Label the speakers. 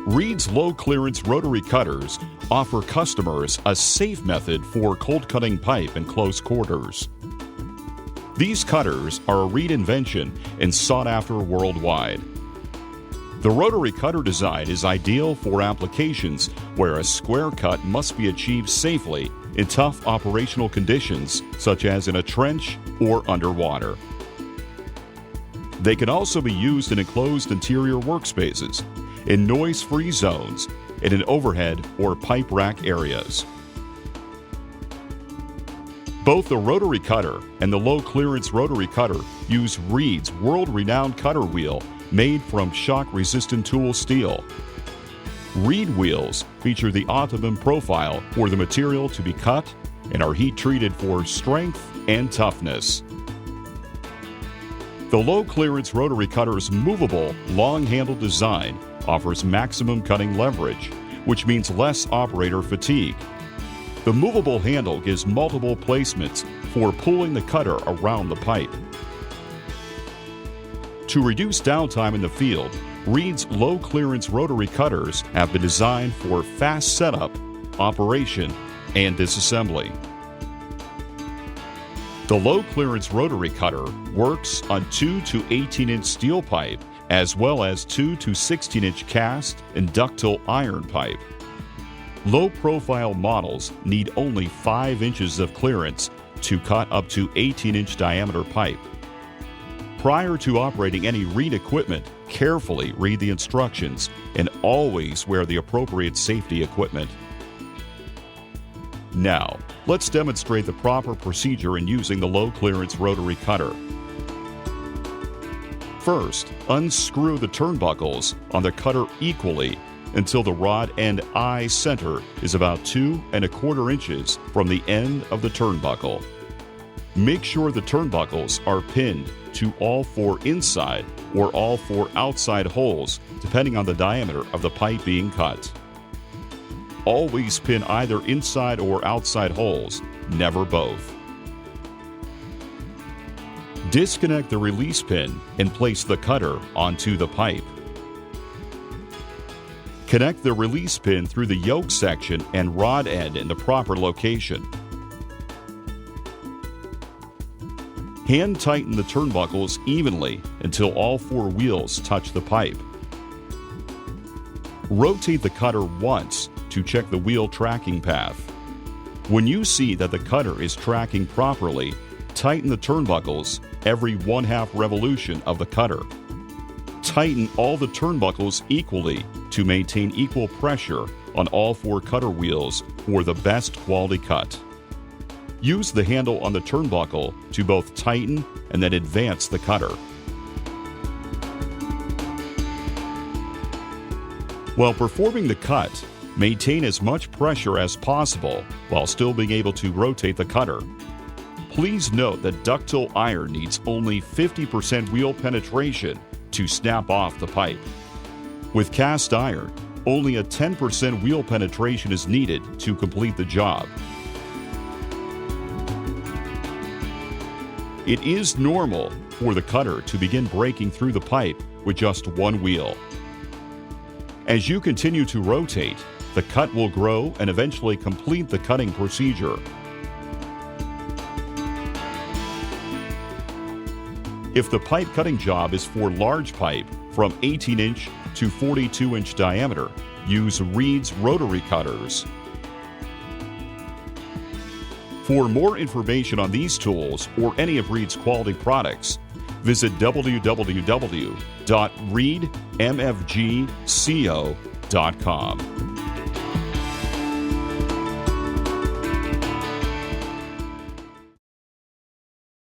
Speaker 1: Reed's low-clearance rotary cutters offer customers a safe method for cold-cutting pipe in close quarters. These cutters are a Reed invention and sought after worldwide. The rotary cutter design is ideal for applications where a square cut must be achieved safely in tough operational conditions, such as in a trench or underwater. They can also be used in enclosed interior workspaces, in noise-free zones, and in overhead or pipe rack areas. Both the rotary cutter and the low-clearance rotary cutter use Reed's world-renowned cutter wheel made from shock-resistant tool steel. Reed wheels feature the optimum profile for the material to be cut and are heat-treated for strength and toughness. The low-clearance rotary cutter's movable, long-handled design offers maximum cutting leverage, which means less operator fatigue. The movable handle gives multiple placements for pulling the cutter around the pipe. To reduce downtime in the field, Reed's low-clearance rotary cutters have been designed for fast setup, operation, and disassembly. The low-clearance rotary cutter works on 2 to 18-inch steel pipe as well as 2 to 16-inch cast and ductile iron pipe. Low-profile models need only 5 inches of clearance to cut up to 18-inch diameter pipe. Prior to operating any Reed equipment, carefully read the instructions and always wear the appropriate safety equipment. Now, let's demonstrate the proper procedure in using the low-clearance rotary cutter. First, unscrew the turnbuckles on the cutter equally until the rod end eye center is about 2 1/4 inches from the end of the turnbuckle. Make sure the turnbuckles are pinned to all 4 inside or all 4 outside holes, depending on the diameter of the pipe being cut. Always pin either inside or outside holes, never both. Disconnect the release pin and place the cutter onto the pipe. Connect the release pin through the yoke section and rod end in the proper location. Hand tighten the turnbuckles evenly until all 4 wheels touch the pipe. Rotate the cutter once to check the wheel tracking path. When you see that the cutter is tracking properly, tighten the turnbuckles every 1/2 revolution of the cutter. Tighten all the turnbuckles equally to maintain equal pressure on all 4 cutter wheels for the best quality cut. Use the handle on the turnbuckle to both tighten and then advance the cutter. While performing the cut, maintain as much pressure as possible while still being able to rotate the cutter. Please note that ductile iron needs only 50% wheel penetration to snap off the pipe. With cast iron, only a 10% wheel penetration is needed to complete the job. It is normal for the cutter to begin breaking through the pipe with just 1 wheel. As you continue to rotate, the cut will grow and eventually complete the cutting procedure. If the pipe cutting job is for large pipe from 18-inch to 42-inch diameter, use Reed's rotary cutters. For more information on these tools or any of Reed's quality products, visit www.reedmfgco.com.